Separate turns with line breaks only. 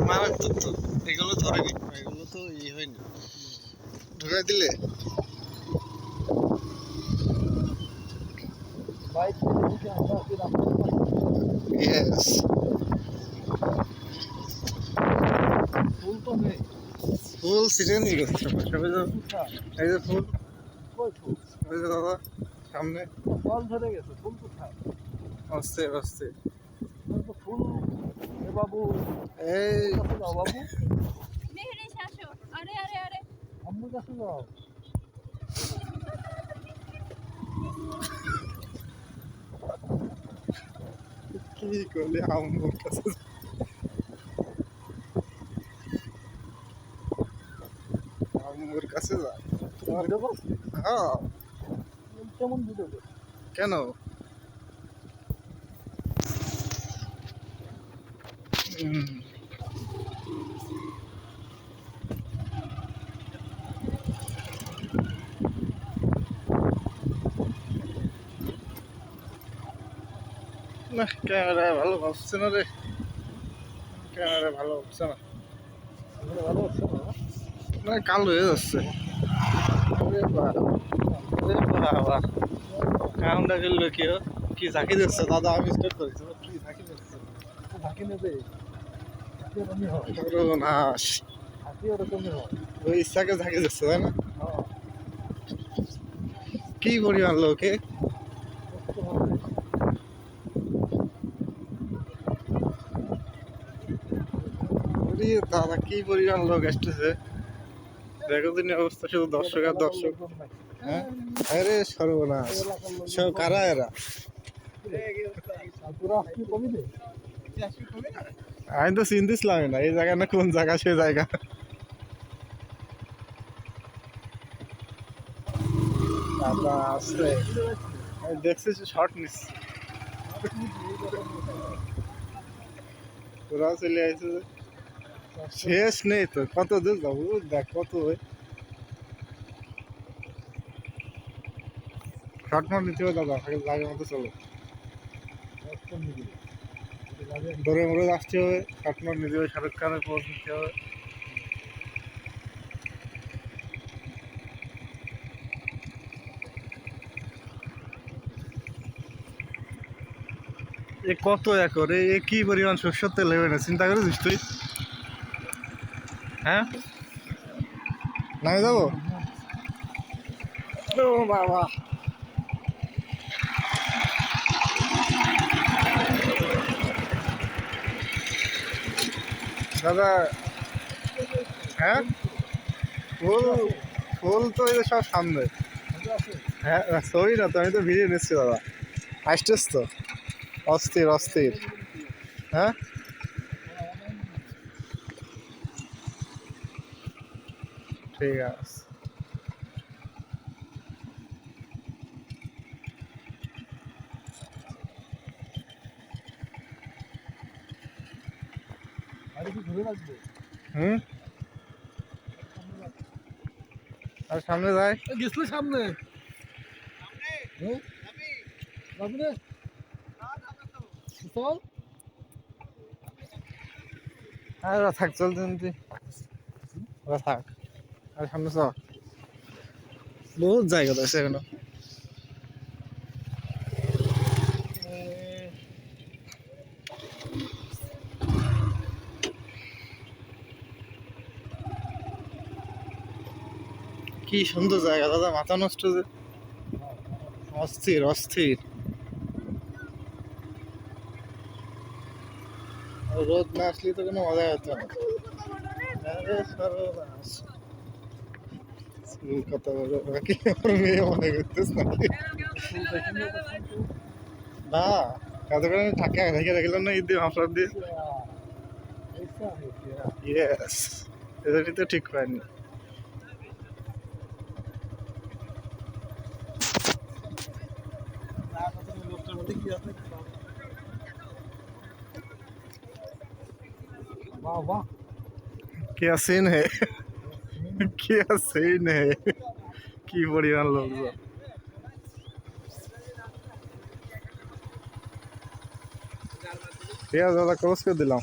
মারাত্মক তো, এগুলো ধরেনি, এগুলো তো হয়নি, ঢুকাই দিলে ইয়েস। ফুল সিজে নিয়ে গেছে এই যে ফুল, ওই যে দাদা সামনে
ফল ধরে গেছে, ফুল কোথায়?
আসছে আসছে
ফুল বাবু,
এই
বাবু
আরে আরে আরে
আম্মুর কাছে যাও।
কি করলে আম্মুর কাছে, আম্মুর কাছে যা। হ্যাঁ
কেমন ভিডিও?
কেন না, ক্যামেরা ভালো হচ্ছে না রে, ক্যামেরা ভালো হচ্ছে না,
ভালো হচ্ছে না?
মানে কালো হয়ে যাচ্ছে। কামটা করলো কেউ কি ঝাঁকি দিচ্ছে দাদা, আমি স্টার্ট করেছি, কি ঝাঁকি দিচ্ছে,
ঝাঁকি নেবে, এরকমই হয়,
সর্বনাশ,
হাতি ওরকমই হয়।
ওই ইচ্ছাকে ঝাঁকি দিচ্ছে তাই না? কি পরিমাণ লোকে, দাদা কি পরিমাণ লোক আসতেছে, দেখো দিন অবস্থা, শুধু দর্শক আর দর্শক। হ্যাঁ আরে সর্বনাশ, সব কারা এরা? আমি তো চিনতেছিলাম না এই জায়গা না কোন জায়গা, সে জায়গা আসছে, দেখছিস শর্ট নিচ্ছি, তোরা চলে আসছে, শেষ নেই তো, কত দূর যাবো দেখ, কত শর্ট মার নিতে হবে দাদা, জায়গার মতো চলো, দৌড়ে মরে আসতে হবে, শর্ট মার নিতে হবে, শাহরুখ খানের পোজ নিতে হবে। এ কত একর, এ কি পরিমাণ সরষের তেল হবে না, চিন্তা করেছিস তুই? হ্যাঁ নামে যাবো, ও বাবা, দাদা হ্যাঁ ফুল, ফুল তো এই যে সব সামনে, হ্যাঁ সরি না তো, আমি তো ভিডিও নিচ্ছি দাদা, আসছিস তো, অস্থির অস্থির, হ্যাঁ ঠিক আছে। হুম আর সামনে যাই,
গেছিল সামনে, চল
আর ওরা থাক, চল তুই, ওরা থাক, আর সামনে চ, বহুত জায়গা তো আছে এখনো। কি সুন্দর জায়গা দাদা, মাথা নষ্ট যে, অস্থির অস্থির, রোদ না আসলে তো কোনো মজা হতো না। আরে সর্বনাশ, কথা বলো নাকি আমার মেয়ে মনে করতেছ নাকি? না কাজ করে আমি ঢাকা রেখে রাখলাম না, ঈদ দিয়ে হাফড়া দিয়ে, ইয়েস, এদেরই তো ঠিক হয়নি। क्या सीन है, क्या सीन है, কি পরিমাণ লোকজন, ঠিক আছে দাদা, ক্লোজ করে দিলাম।